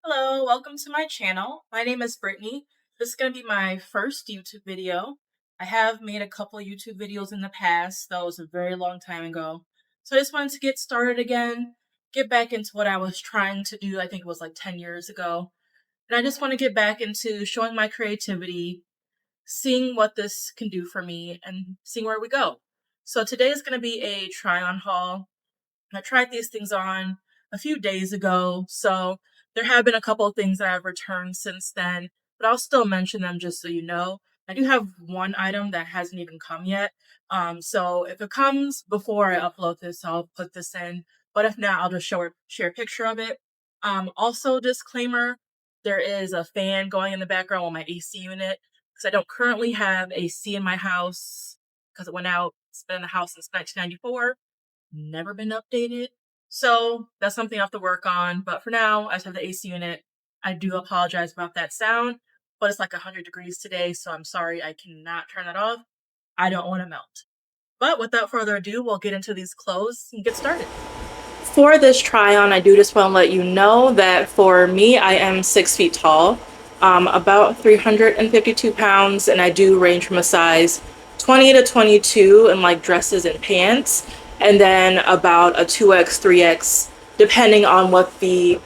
Hello, welcome to my channel. My name is Brittany. This is going to be my first YouTube video. I have made a couple of YouTube videos in the past. That was a very long time ago. So I just wanted to get started again, get back into what I was trying to do. I think it was like 10 years ago. And I just want to get back into showing my creativity, seeing what this can do for me, and seeing where we go. So today is going to be a try-on haul. I tried these things on a few days ago, so there have been a couple of things that I've returned since then, but I'll still mention them just so you know. I do have one item that hasn't even come yet, so if it comes before I upload this, I'll put this in, but if not, I'll just share a picture of it. Also, disclaimer, there is a fan going in the background on my AC unit, because I don't currently have AC in my house, because it went out. It's been in the house since 1994. Never been updated. So that's something I have to work on. But for now, I just have the AC unit. I do apologize about that sound, but it's like 100 degrees today, so I'm sorry I cannot turn that off. I don't want to melt. But without further ado, we'll get into these clothes and get started. For this try on, I do just want to let you know that for me, I am 6 feet tall, about 352 pounds, and I do range from a size 20 to 22 in like dresses and pants, and then about a 2X, 3X, depending on what the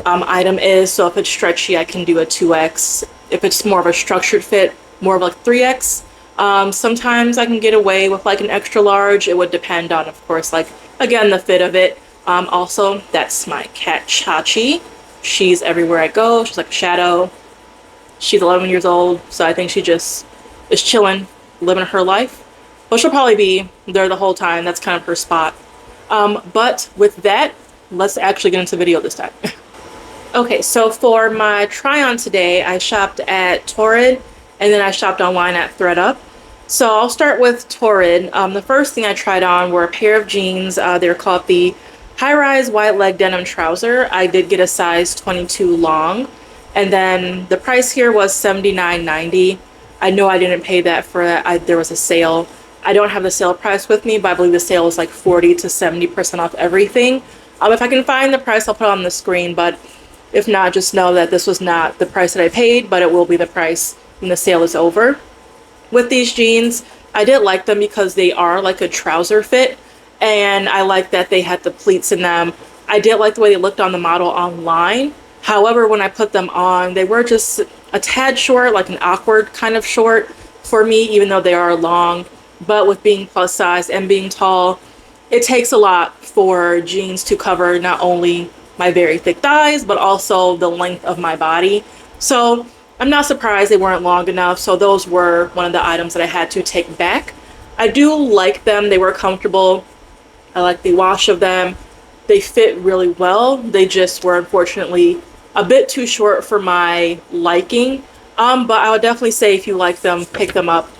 item is. So if it's stretchy, I can do a 2X. If it's more of a structured fit, more of like 3X. Sometimes I can get away with like an extra large. It would depend on, of course, like, again, the fit of it. Also, that's my cat, Chachi. She's everywhere I go. She's like a shadow. She's 11 years old, so I think she just is chilling, living her life. But she'll probably be there the whole time. That's kind of her spot. But with that, let's actually get into the video this time. Okay, so for my try on today, I shopped at Torrid, and then I shopped online at ThredUp. So I'll start with Torrid. The first thing I tried on were a pair of jeans. They're called the high-rise wide leg denim trouser. I did get a size 22 long, and then the price here was $79.90. I know I didn't pay that for that. There was a sale. I don't have the sale price with me, but I believe the sale is like 40 to 70% off everything. If I can find the price, I'll put it on the screen, but if not, just know that this was not the price that I paid, but it will be the price when the sale is over. With these jeans, I did like them because they are like a trouser fit, and I like that they had the pleats in them. I did like the way they looked on the model online. However, when I put them on, they were just a tad short, like an awkward kind of short for me, even though they are long. But with being plus size and being tall, it takes a lot for jeans to cover not only my very thick thighs, but also the length of my body. So I'm not surprised they weren't long enough. So those were one of the items that I had to take back. I do like them. They were comfortable. I like the wash of them. They fit really well. They just were unfortunately a bit too short for my liking. But I would definitely say if you like them, pick them up.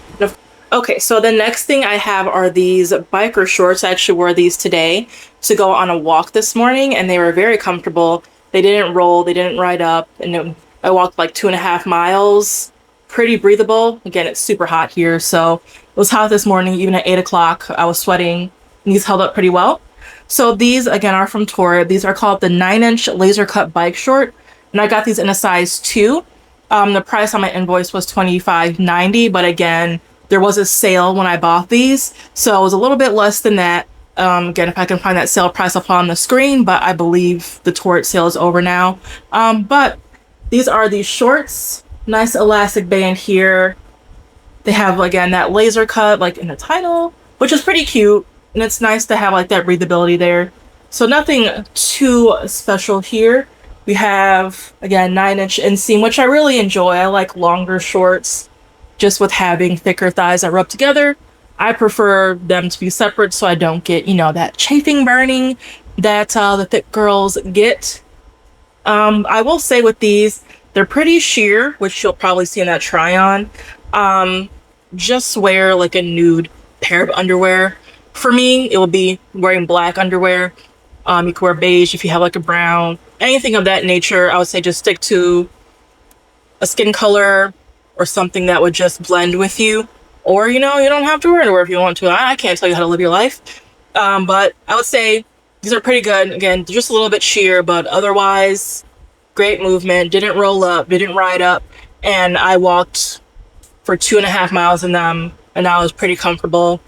Okay, so the next thing I have are these biker shorts. I actually wore these today to go on a walk this morning, and they were very comfortable. They didn't roll, they didn't ride up, and I walked like 2.5 miles. Pretty breathable. Again, it's super hot here, so it was hot this morning. Even at 8 o'clock, I was sweating, and these held up pretty well. So these, again, are from Torrid. These are called the 9-inch laser cut bike short, and I got these in a size 2. The price on my invoice was $25.90, but again, there was a sale when I bought these, so it was a little bit less than that. Again, if I can find that sale price, I'll put on the screen, but I believe the Torrid sale is over now. But these are these shorts. Nice elastic band here. They have, again, that laser cut, like in the title, which is pretty cute, and it's nice to have like that breathability there. So nothing too special here. We have, again, 9-inch inseam, which I really enjoy. I like longer shorts. Just with having thicker thighs that rub together, I prefer them to be separate so I don't get, that chafing burning that the thick girls get. I will say with these, they're pretty sheer, which you'll probably see in that try on. Just wear like a nude pair of underwear. For me, it will be wearing black underwear. You can wear beige if you have like a brown, anything of that nature. I would say just stick to a skin color or something that would just blend with you. Or, you don't have to wear underwear if you want to. I can't tell you how to live your life. But I would say these are pretty good. Again, just a little bit sheer, but otherwise, Great movement, didn't roll up, didn't ride up, and I walked for 2.5 miles in them, and I was pretty comfortable.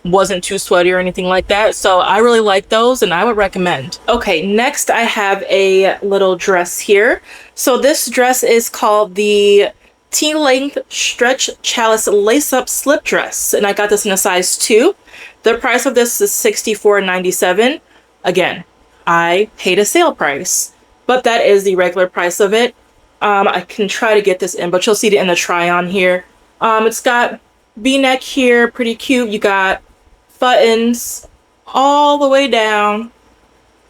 Wasn't too sweaty or anything like that. So I really like those and I would recommend. Okay, next I have a little dress here. So this dress is called the T-length stretch Challis lace-up slip dress, and I got this in a size 2. The price of this is $64.97. Again, I paid a sale price, but that is the regular price of it. I can try to get this in, but you'll see it in the try-on here. It's got V-neck here, pretty cute. You got buttons all the way down.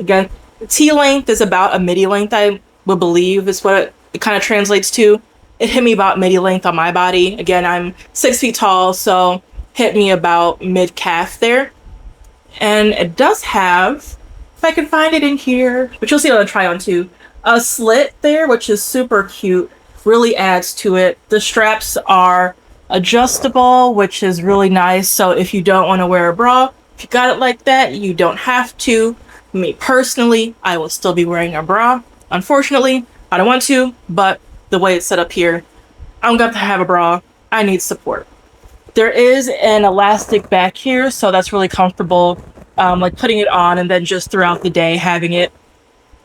Again, T-length is about a midi length, I would believe is what it kind of translates to. It hit me about midi length on my body. Again, I'm 6 feet tall, so hit me about mid calf there. And it does have, if I can find it in here, but you'll see it on the try on too, a slit there, which is super cute, really adds to it. The straps are adjustable, which is really nice. So if you don't want to wear a bra, if you got it like that, you don't have to. Me personally, I will still be wearing a bra. Unfortunately, I don't want to, but the way it's set up here, I'm going to have a bra. I need support. There is an elastic back here, so that's really comfortable, like putting it on and then just throughout the day having it.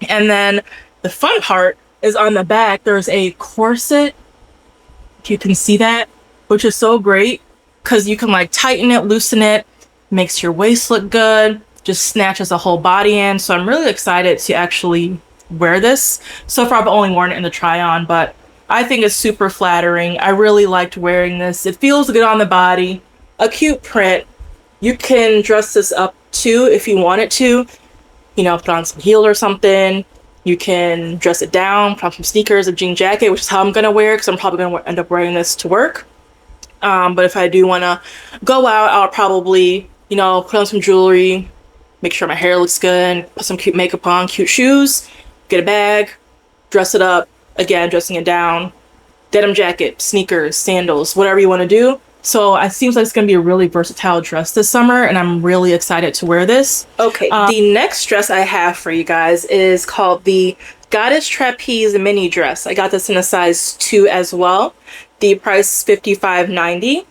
And then the fun part is on the back, there's a corset, if you can see that, which is so great because you can like tighten it, loosen it, makes your waist look good, just snatches the whole body in. So I'm really excited to actually wear this. So far I've only worn it in the try on, but I think it's super flattering. I really liked wearing this. It feels good on the body, a cute print. You can dress this up too if you wanted to, you know, put on some heels or something. You can dress it down, put on some sneakers, a jean jacket, which is how I'm gonna wear it because I'm probably gonna end up wearing this to work. But if I do want to go out, I'll probably, you know, put on some jewelry, make sure my hair looks good, put some cute makeup on, cute shoes, get a bag, dress it up, again, dressing it down, denim jacket, sneakers, sandals, whatever you want to do. So it seems like it's going to be a really versatile dress this summer, and I'm really excited to wear this. Okay, the next dress I have for you guys is called the Goddess Trapeze mini dress. I got this in a size 2 as well. The price is $55.90.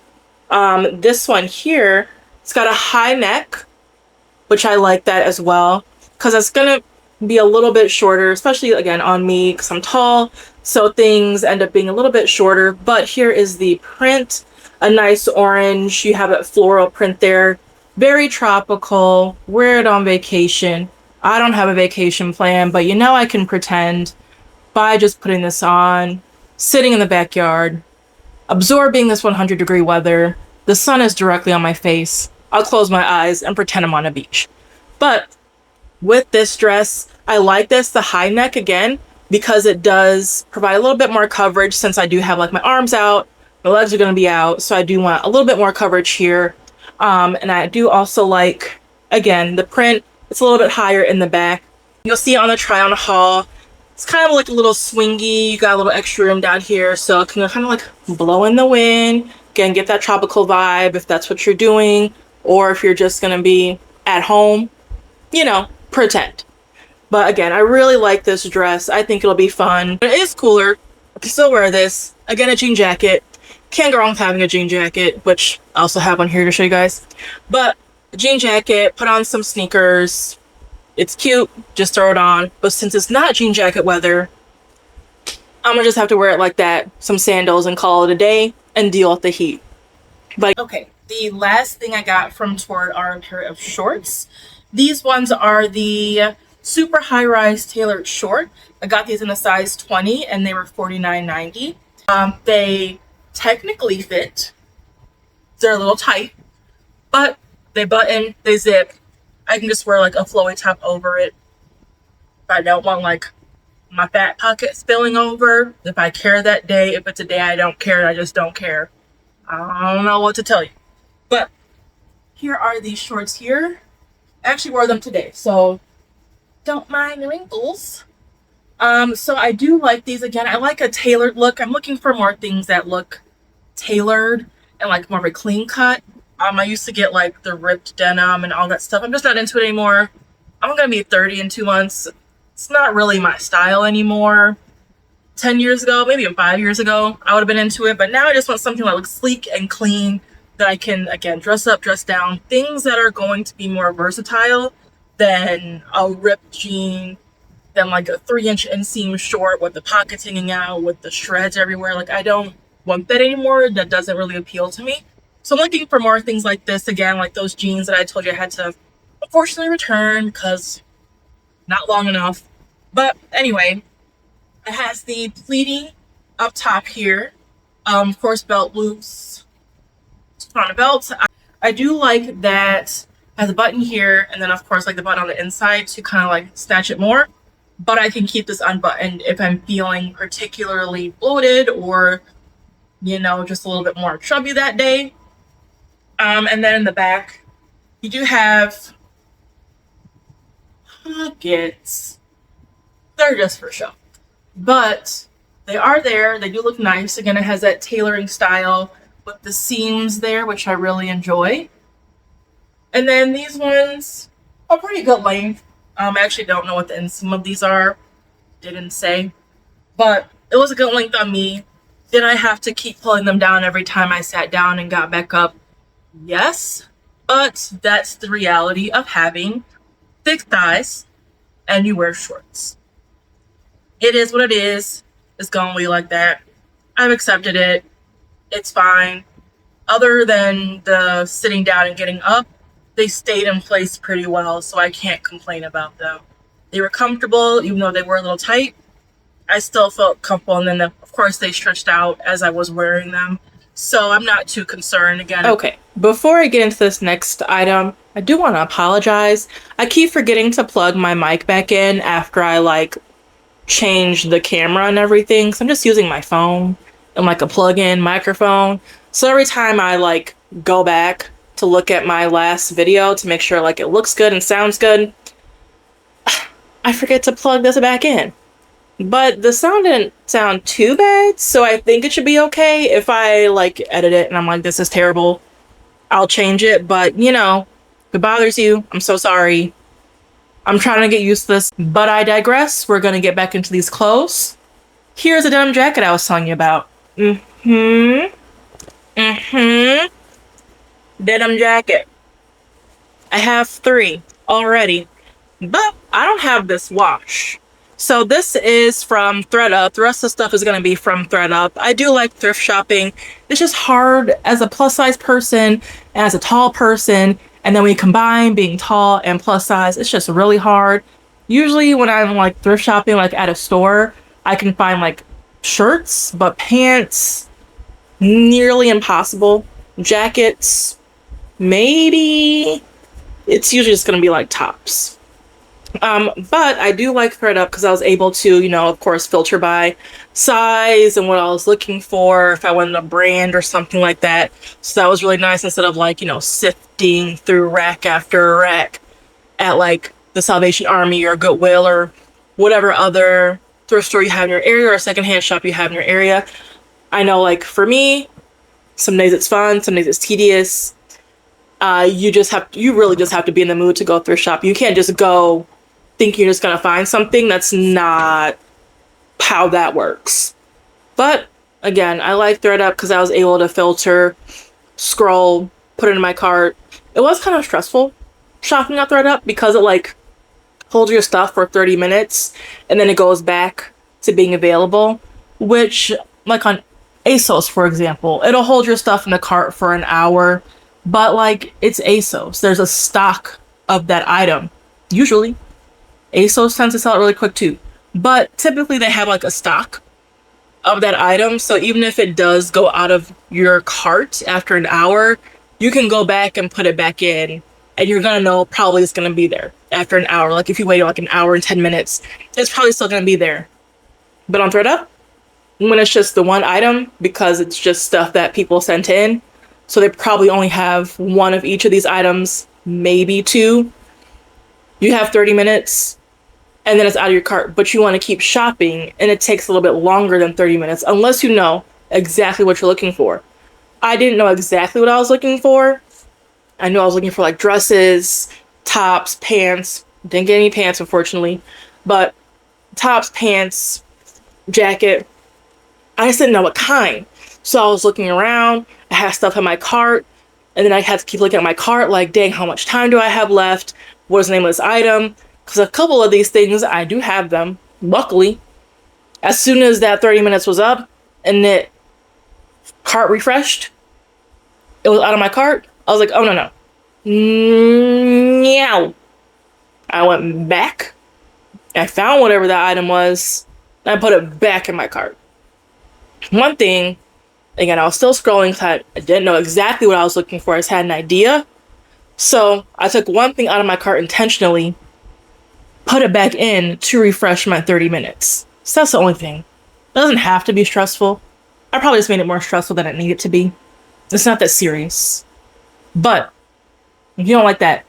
This one here, it's got a high neck, which I like that as well, because it's gonna be a little bit shorter, especially again on me because I'm tall, so things end up being a little bit shorter. But here is the print, a nice orange. You have a floral print there, very tropical. Wear it on vacation. I don't have a vacation plan, but you know I can pretend by just putting this on, sitting in the backyard, absorbing this 100-degree weather. The sun is directly on my face. I'll close my eyes and pretend I'm on a beach. But with this dress, I like this, the high neck again, because it does provide a little bit more coverage since I do have like my arms out, my legs are going to be out. So I do want a little bit more coverage here. And I do also like, again, the print, it's a little bit higher in the back. You'll see it on the try on haul. It's kind of like a little swingy. You got a little extra room down here, so it can kind of like blow in the wind. Again, get that tropical vibe if that's what you're doing, or if you're just gonna be at home, you know, pretend. But again, I really like this dress. I think it'll be fun. It is cooler. I can still wear this. Again, a jean jacket. Can't go wrong with having a jean jacket, which I also have one here to show you guys. But a jean jacket, put on some sneakers. It's cute, just throw it on. But since it's not jean jacket weather, I'm gonna just have to wear it like that, some sandals, and call it a day and deal with the heat. But okay, the last thing I got from Torrid are a pair of shorts. These ones are the super high-rise tailored short. I got these in a size 20 and they were $49.90. They technically fit. They're a little tight, but they button, they zip. I can just wear like a flowy top over it. If I don't want like my fat pocket spilling over, if I care that day, if it's a day I don't care, I just don't care. I don't know what to tell you. But here are these shorts here. I actually wore them today, so don't mind the wrinkles. So I do like these. Again, I like a tailored look. I'm looking for more things that look tailored and like more of a clean cut. I used to get like the ripped denim and all that stuff. I'm just not into it anymore. I'm gonna be 30 in 2 months. It's not really my style anymore. 10 years ago, maybe even 5 years ago, I would have been into it. But now I just want something that looks sleek and clean, that I can, again, dress up, dress down. Things that are going to be more versatile than a ripped jean, than like a 3-inch inseam short with the pockets hanging out, with the shreds everywhere. Like, I don't want that anymore. That doesn't really appeal to me. So I'm looking for more things like this, again, like those jeans that I told you I had to unfortunately return because not long enough. But anyway, it has the pleating up top here. Of course, belt loops on a belt. I do like that it has a button here, and then of course like the button on the inside to kind of like snatch it more. But I can keep this unbuttoned if I'm feeling particularly bloated or, you know, just a little bit more chubby that day. And then in the back, you do have pockets. They're just for show, but they are there. They do look nice. Again, it has that tailoring style with the seams there, which I really enjoy. And then these ones are pretty good length. I actually don't know what the inseam of these are. Didn't say. But it was a good length on me. Did I have to keep pulling them down every time I sat down and got back up? Yes. But that's the reality of having thick thighs and you wear shorts. It is what it is. It's gonna be like that. I've accepted it. It's fine. Other than the sitting down and getting up, they stayed in place pretty well, so I can't complain about them. They were comfortable, even though they were a little tight. I still felt comfortable, and then of course they stretched out as I was wearing them. So I'm not too concerned again. Okay, before I get into this next item, I do want to apologize. I keep forgetting to plug my mic back in after I like change the camera and everything. So I'm just using my phone and like a plug-in microphone. So every time I like go back to look at my last video to make sure like it looks good and sounds good, I forget to plug this back in. But the sound didn't sound too bad, so I think it should be okay. If I like edit it and I'm like, this is terrible, I'll change it. But you know, if it bothers you, I'm so sorry. I'm trying to get used to this, but I digress. We're gonna get back into these clothes. Here's a denim jacket I was telling you about. Denim jacket. I have 3 already, but I don't have this wash. So this is from ThredUp. The rest of the stuff is going to be from ThredUp. I do like thrift shopping. It's just hard as a plus size person, as a tall person, and then when you combine being tall and plus size, it's just really hard. Usually when I'm like thrift shopping, like at a store, I can find like shirts, but pants, nearly impossible. Jackets, maybe. It's usually just going to be like tops. But I do like ThredUp because I was able to, you know, of course, filter by size and what I was looking for, if I wanted a brand or something like that. So that was really nice instead of like, you know, sifting through rack after rack at like the Salvation Army or Goodwill or whatever other thrift store you have in your area or a secondhand shop you have in your area. I know, like, for me, some days it's fun, some days it's tedious. You really just have to be in the mood to go thrift shop. You can't just go thinking you're just gonna find something. That's not how that works. But again, I like ThredUp because I was able to filter, scroll, put it in my cart. It was kind of stressful shopping at ThredUp because it like holds your stuff for 30 minutes and then it goes back to being available, which like on ASOS, for example, it'll hold your stuff in the cart for an hour, but like it's ASOS. There's a stock of that item. Usually ASOS tends to sell it really quick too, but typically they have like a stock of that item. So even if it does go out of your cart after an hour, you can go back and put it back in and you're gonna know probably it's gonna be there after an hour. Like if you wait like an hour and 10 minutes, it's probably still gonna be there. But on ThredUp, when it's just the one item, because it's just stuff that people sent in, so they probably only have one of each of these items, maybe 2. You have 30 minutes and then it's out of your cart, but you want to keep shopping and it takes a little bit longer than 30 minutes unless you know exactly what you're looking for. I didn't know exactly what I was looking for. I knew I was looking for like dresses, tops, pants. Didn't get any pants, unfortunately, but tops, pants, jacket. I just didn't know what kind. So I was looking around, I had stuff in my cart, and then I had to keep looking at my cart like, dang, how much time do I have left? What is the name of this item? Because a couple of these things, I do have them, luckily. As soon as that 30 minutes was up and the cart refreshed, it was out of my cart. I was like, oh, no. Meow. I went back. I found whatever that item was, and I put it back in my cart. One thing, again, I was still scrolling because I didn't know exactly what I was looking for. I just had an idea. So I took one thing out of my cart intentionally, put it back in to refresh my 30 minutes. So that's the only thing. It doesn't have to be stressful. I probably just made it more stressful than it needed to be. It's not that serious. But if you don't like that,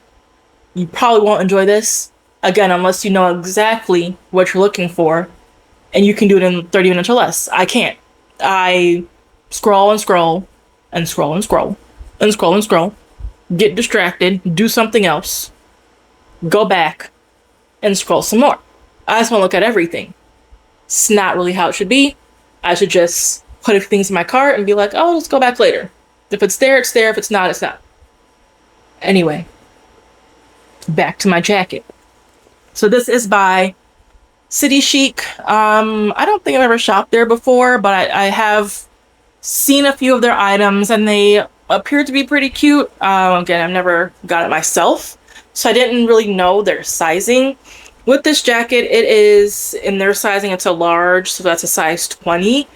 you probably won't enjoy this. Again, unless you know exactly what you're looking for and you can do it in 30 minutes or less. I can't. I scroll and scroll and scroll and scroll and scroll and scroll, get distracted, do something else, go back and scroll some more. I just want to look at everything. It's not really how it should be. I should just put a few things in my cart and be like, oh, let's go back later. If it's there, it's there. If it's not, it's not. Anyway, back to my jacket. So this is by City Chic. I don't think I've ever shopped there before, but I have seen a few of their items and they appear to be pretty cute. Again, I've never got it myself, so I didn't really know their sizing. With this jacket, it is in their sizing, it's a large, so that's a size 20.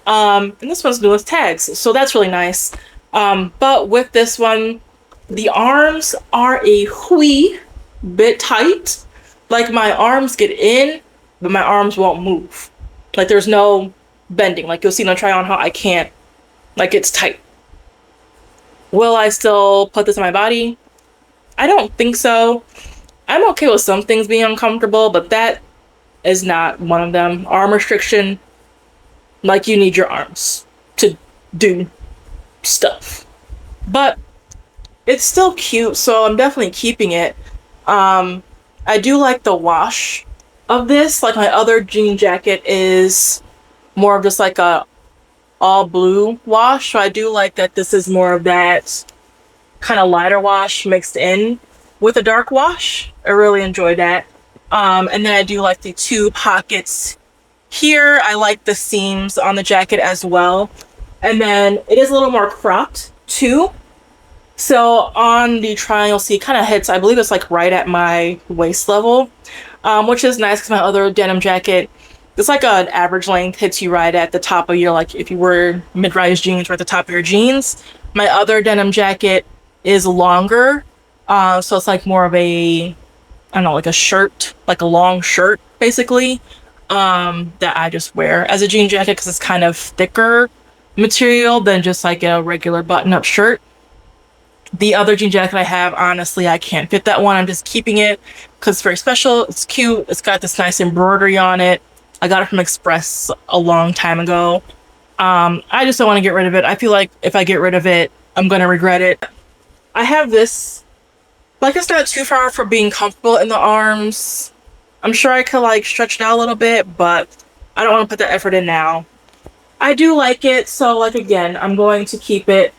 And this one's new with tags, so that's really nice. But with this one, the arms are a wee bit tight. Like my arms get in, but my arms won't move. Like there's no bending. Like you'll see in a try on how I can't, like it's tight. Will I still put this on my body? I don't think so. I'm okay with some things being uncomfortable, but that is not one of them. Arm restriction, like you need your arms to do stuff. But it's still cute, so I'm definitely keeping it. I do like the wash of this. Like my other jean jacket is more of just like a all blue wash. So I do like that this is more of that kind of lighter wash mixed in with a dark wash. I really enjoy that. And then I do like the two pockets here. I like the seams on the jacket as well. And then it is a little more cropped too. So on the try, you'll see it kind of hits, I believe it's like right at my waist level, which is nice because my other denim jacket, it's like an average length, hits you right at the top of your, like if you were mid-rise jeans or at the top of your jeans. My other denim jacket is longer, so it's like more of a, I don't know, like a shirt, like a long shirt basically, that I just wear as a jean jacket because it's kind of thicker material than just like a regular button-up shirt. The other jean jacket I have, honestly, I can't fit that one. I'm just keeping it because it's very special. It's cute. It's got this nice embroidery on it. I got it from Express a long time ago. I just don't want to get rid of it. I feel like if I get rid of it, I'm going to regret it. I have this, like it's not too far from being comfortable in the arms. I'm sure I could like stretch it out a little bit, but I don't want to put the effort in now. I do like it, so like again, I'm going to keep it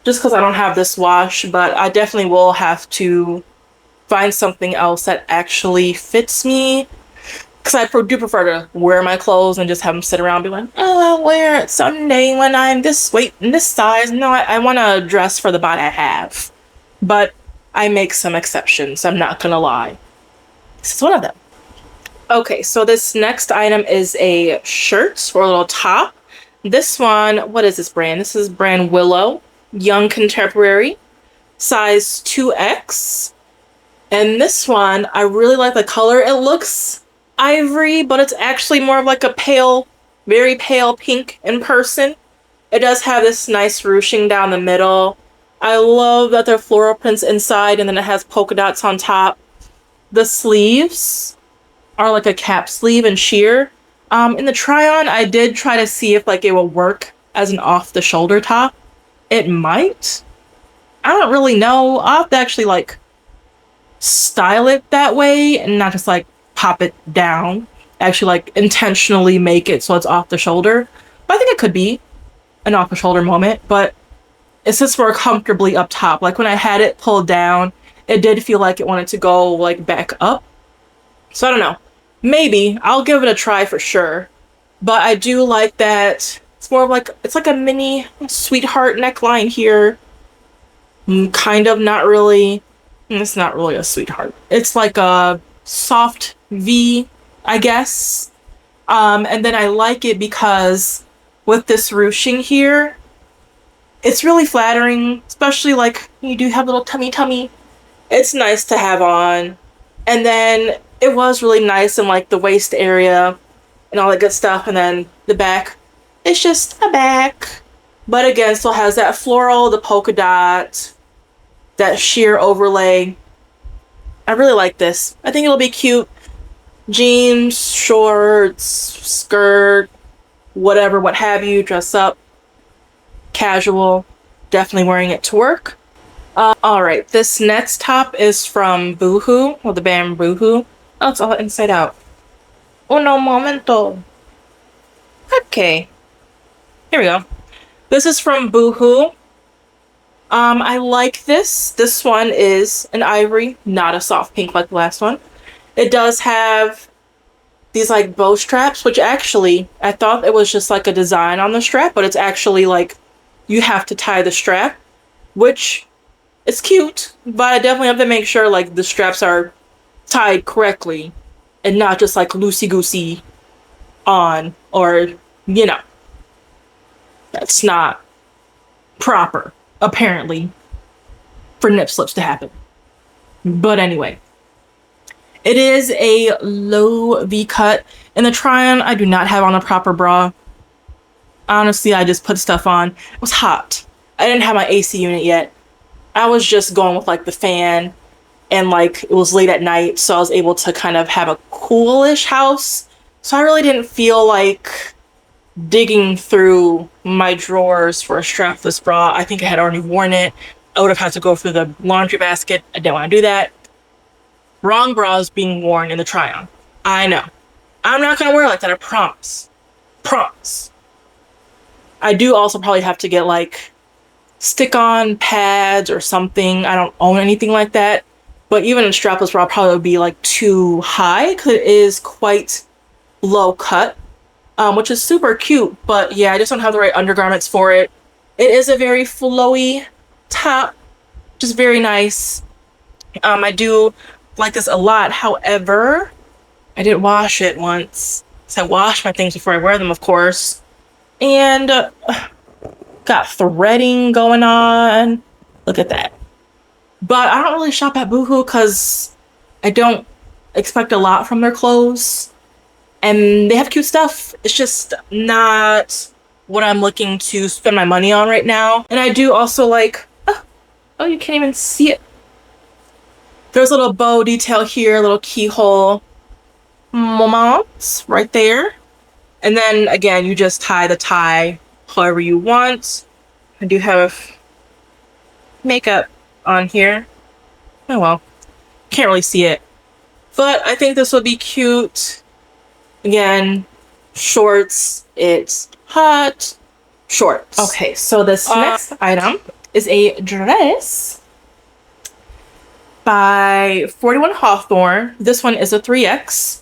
just because I don't have this wash, but I definitely will have to find something else that actually fits me. Because I do prefer to wear my clothes and just have them sit around and be like, oh, I'll wear it someday when I'm this weight and this size. No, I want to dress for the body I have. But I make some exceptions, I'm not going to lie. This is one of them. Okay, so this next item is a shirt or a little top. This one, what is this brand? This is brand Willow. Young Contemporary, size 2X. And this one, I really like the color. It looks ivory, but it's actually more of like a pale, very pale pink in person. It does have this nice ruching down the middle. I love that there are floral prints inside and then it has polka dots on top. The sleeves are like a cap sleeve and sheer. In the try-on, I did try to see if like it will work as an off-the-shoulder top. It might. I don't really know. I'll have to actually like style it that way and not just like pop it down actually like intentionally make it so it's off the shoulder. But I think it could be an off the shoulder moment, but it sits more comfortably up top. Like when I had it pulled down, it did feel like it wanted to go like back up. So I don't know. Maybe I'll give it a try for sure. But I do like that it's more of like, it's like a mini sweetheart neckline here. Kind of, not really. It's not really a sweetheart. It's like a soft V, I guess. And then I like it because with this ruching here, it's really flattering, especially like you do have little tummy. It's nice to have on. And then it was really nice in like the waist area and all that good stuff. And then the back, it's just a back. But again, still has that floral, the polka dot, that sheer overlay. I really like this. I think it'll be cute. Jeans, shorts, skirt, whatever, what have you, dress up, casual, definitely wearing it to work. All right, this next top is from Boohoo, or the band Boohoo. Oh, it's all inside out. Uno momento. Okay, here we go. This is from Boohoo. I like this. This one is an ivory, not a soft pink like the last one. It does have these like bow straps, which actually, I thought it was just like a design on the strap, but it's actually like you have to tie the strap, which is cute, but I definitely have to make sure like the straps are tied correctly and not just like loosey-goosey on, or, you know, that's not proper, apparently, for nip slips to happen. But anyway, it is a low V cut. In the try-on, I do not have on a proper bra. Honestly, I just put stuff on. It was hot. I didn't have my AC unit yet. I was just going with like the fan, and like it was late at night, so I was able to kind of have a coolish house. So I really didn't feel like digging through my drawers for a strapless bra. I think I had already worn it. I would have had to go through the laundry basket. I didn't want to do that. Wrong bras being worn in the try-on. I know. I'm not gonna wear it like that, I promise. Promise. I do also probably have to get like stick-on pads or something. I don't own anything like that. But even a strapless bra probably would be like too high because it is quite low cut. Which is super cute, but yeah, I just don't have the right undergarments for it. It is a very flowy top, which is very nice. I do like this a lot. However, I did wash it once. So I wash my things before I wear them, of course. And got threading going on. Look at that. But I don't really shop at Boohoo because I don't expect a lot from their clothes. And they have cute stuff. It's just not what I'm looking to spend my money on right now. And I do also like, oh, you can't even see it. There's a little bow detail here, a little keyhole moments right there. And then again, you just tie the tie however you want. I do have makeup on here. Oh well, can't really see it. But I think this would be cute. Again, shorts, it's hot, shorts. Okay, so this next item is a dress by 41 Hawthorne. This one is a 3X,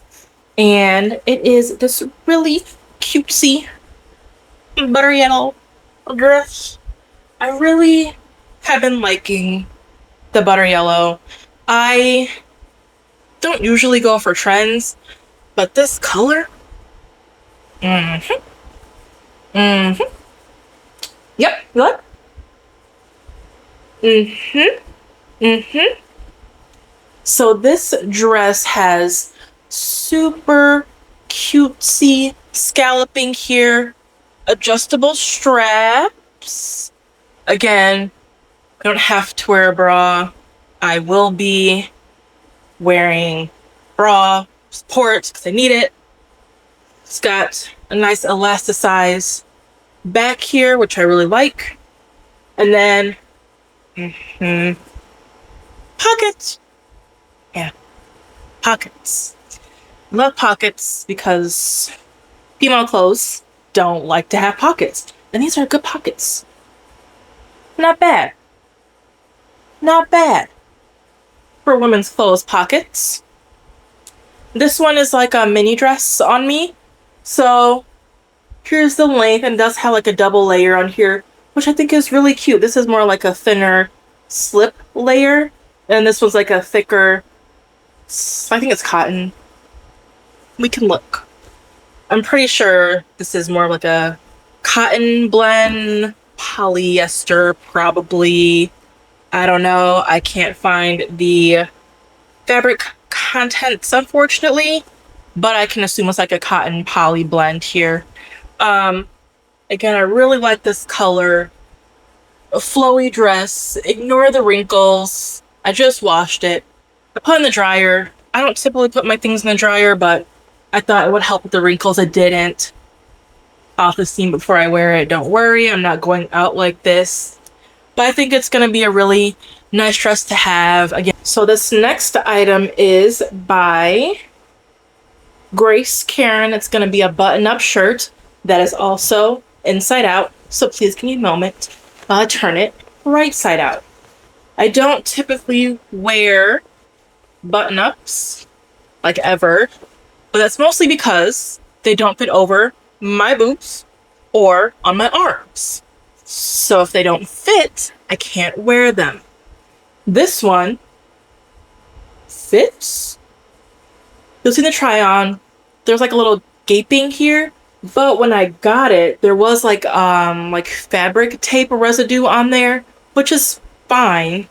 and it is this really cutesy butter yellow dress. I really have been liking the butter yellow. I don't usually go for trends, but this color, yep, look, So this dress has super cutesy scalloping here, adjustable straps. Again, I don't have to wear a bra. I will be wearing bra support because I need it. It's got a nice elasticized back here, which I really like. And then pockets. Yeah, pockets. love pockets because female clothes don't like to have pockets. And these are good pockets. Not bad. Not bad for women's clothes pockets. This one is like a mini dress on me. So here's the length, and it does have like a double layer on here, which I think is really cute. This is more like a thinner slip layer. And this one's like a thicker, I think it's cotton. We can look. I'm pretty sure this is more like a cotton blend, polyester probably. I don't know. I can't find the fabric contents, unfortunately, but I can assume it's like a cotton poly blend here. Again, I really like this color. A flowy dress. Ignore the wrinkles. I just washed it. I put it in the dryer. I don't typically put my things in the dryer, but I thought it would help with the wrinkles. It didn't. Off the steam before I wear it. Don't worry, I'm not going out like this. But I think it's going to be a really nice dress to have. Again, so this next item is by Grace Karen. It's going to be a button-up shirt that is also inside out. So please give me a moment. Turn it right side out. I don't typically wear button-ups, like ever, but that's mostly because they don't fit over my boobs or on my arms. So if they don't fit, I can't wear them. This one fits. You'll see the try on. There's like a little gaping here, but when I got it, there was like fabric tape residue on there, which is fine.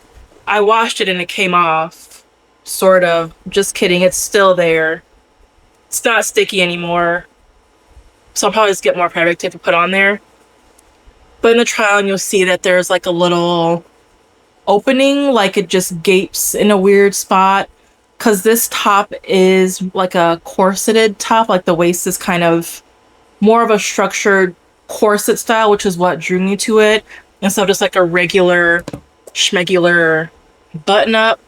I washed it and it came off. Sort of. Just kidding. It's still there. It's not sticky anymore. So I'll probably just get more fabric tape to put on there. But in the try on, you'll see that there's like a little opening, like it just gapes in a weird spot. Because this top is like a corseted top, like the waist is kind of more of a structured corset style, which is what drew me to it. Instead of just like a regular schmegular button up.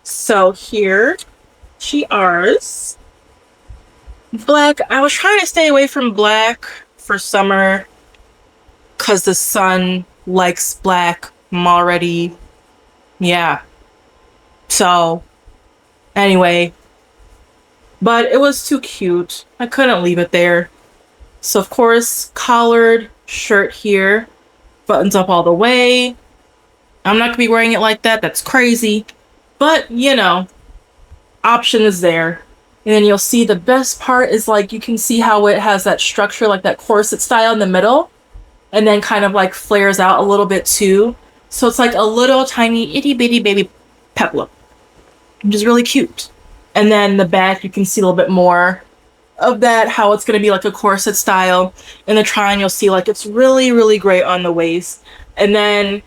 So here she is. Black. I was trying to stay away from black for summer because the sun likes black already. Yeah. So anyway, but it was too cute. I couldn't leave it there. So of course, collared shirt here, buttons up all the way. I'm not gonna be wearing it like that. That's crazy. But you know, option is there. And then you'll see the best part is like you can see how it has that structure, like that corset style in the middle, and then kind of like flares out a little bit too. So it's like a little tiny itty bitty baby peplum, which is really cute. And then the back, you can see a little bit more of that, how it's going to be like a corset style. In the try on, you'll see like it's really, really great on the waist. And then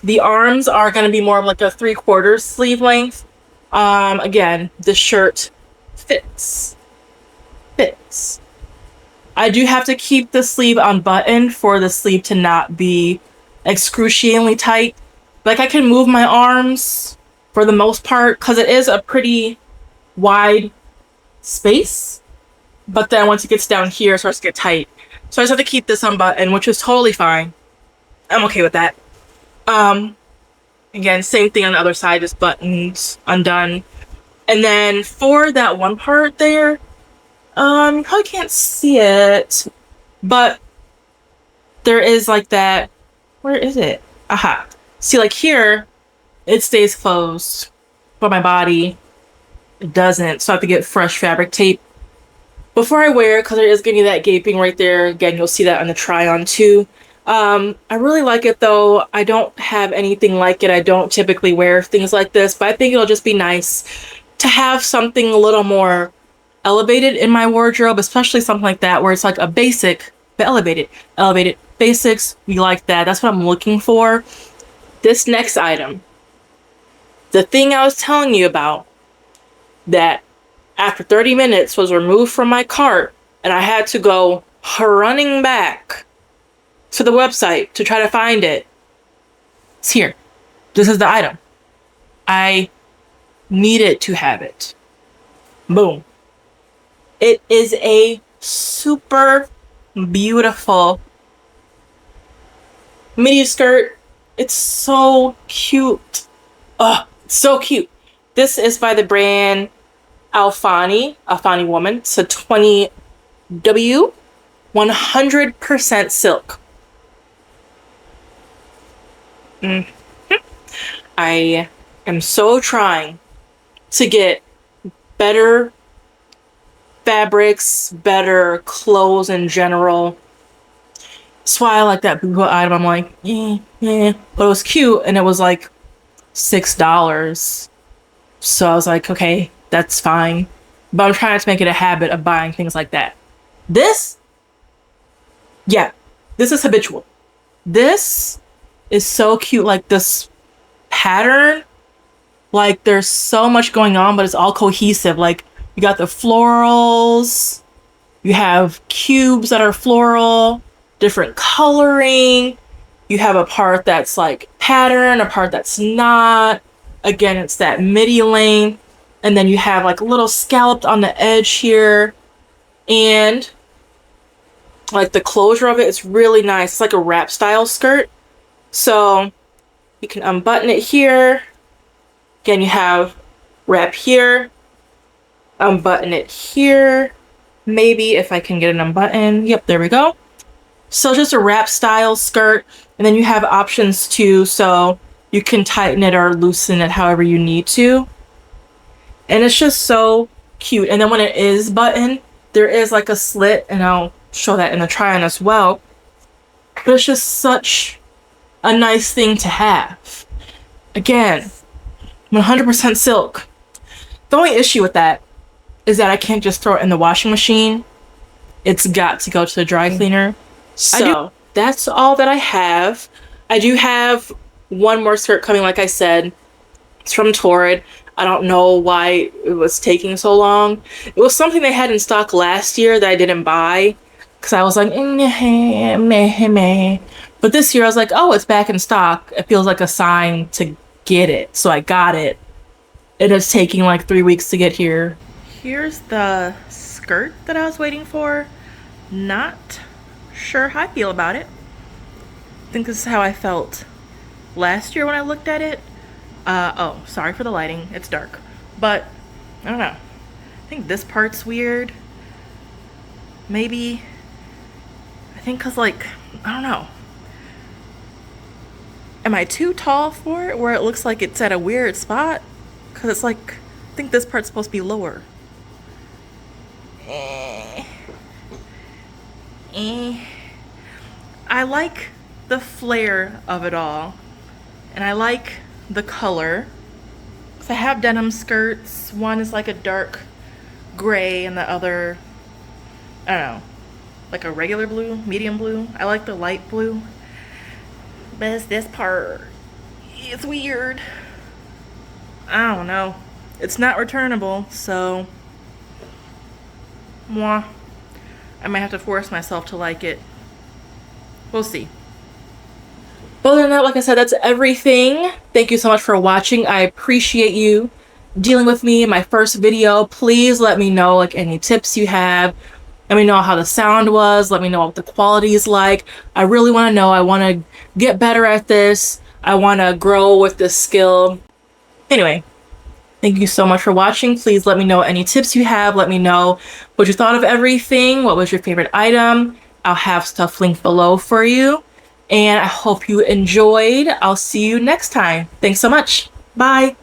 the arms are going to be more of like a 3/4 sleeve length. Again, the shirt fits. I do have to keep the sleeve unbuttoned for the sleeve to not be excruciatingly tight. Like I can move my arms for the most part because it is a pretty wide space. But then once it gets down here, it starts to get tight. So I just have to keep this unbuttoned, which is totally fine. I'm okay with that. Again, same thing on the other side, just buttons undone. And then for that one part there, you probably can't see it, but there is like that. Where is it? Aha. See, like here, it stays closed, but my body, it doesn't. So I have to get fresh fabric tape before I wear it because there is going to be that gaping right there. Again, you'll see that on the try on too. I really like it though. I don't have anything like it. I don't typically wear things like this, but I think it'll just be nice to have something a little more elevated in my wardrobe, especially something like that where it's like a basic but elevated. Elevated basics, we like that. That's what I'm looking for. This next item, the thing I was telling you about that after 30 minutes was removed from my cart and I had to go running back to the website to try to find it. It's here. This is the item. I needed to have it. Boom. It is a super beautiful midi skirt. It's so cute. Oh, so cute. This is by the brand Alfani Woman. It's a 20W, 100% silk. I am so trying to get better fabrics, better clothes in general. That's why I like that Google item. I'm like, yeah. But it was cute and it was like $6. So I was like, okay, that's fine. But I'm trying to make it a habit of buying things like that. This, yeah, this is habitual. This is so cute. Like this pattern, like there's so much going on, but it's all cohesive. Like you got the florals, you have cubes that are floral, different coloring. You have a part that's like pattern, a part that's not. Again, it's that midi length. And then you have like a little scalloped on the edge here. And like the closure of it, it's really nice. It's like a wrap style skirt. So you can unbutton it here. Again, you have wrap here, unbutton it here. Maybe if I can get an unbutton. Yep, there we go. So just a wrap style skirt. And then you have options too. So you can tighten it or loosen it however you need to. And it's just so cute. And then when it is buttoned, there is like a slit, and I'll show that in the try on as well. But it's just such a nice thing to have. Again, 100% silk. The only issue with that is that I can't just throw it in the washing machine. It's got to go to the dry cleaner. So that's all that I have. I do have one more skirt coming, like I said. It's from Torrid. I don't know why it was taking so long. It was something they had in stock last year that I didn't buy because I was like, meh. But this year I was like, oh, it's back in stock. It feels like a sign to get it. So I got it. It is taking like 3 weeks to get here. Here's the skirt that I was waiting for. Not sure how I feel about it. I think this is how I felt last year when I looked at it. Oh, sorry for the lighting. It's dark. But, I don't know. I think this part's weird. Maybe. I think because, like, I don't know. Am I too tall for it where it looks like it's at a weird spot? Because it's like, I think this part's supposed to be lower. I like the flare of it all. And I like the color. So I have denim skirts. One is like a dark gray and the other, I don't know, like a regular blue, medium blue. I like the light blue. But it's this part. It's weird. I don't know. It's not returnable, so mwah. I might have to force myself to like it. We'll see. But other than that, like I said, that's everything. Thank you so much for watching. I appreciate you dealing with me in my first video. Please let me know like any tips you have. Let me know how the sound was. Let me know what the quality is like. I really want to know. I want to get better at this. I want to grow with this skill. Anyway, thank you so much for watching. Please let me know any tips you have. Let me know what you thought of everything. What was your favorite item? I'll have stuff linked below for you. And I hope you enjoyed. I'll see you next time. Thanks so much. Bye.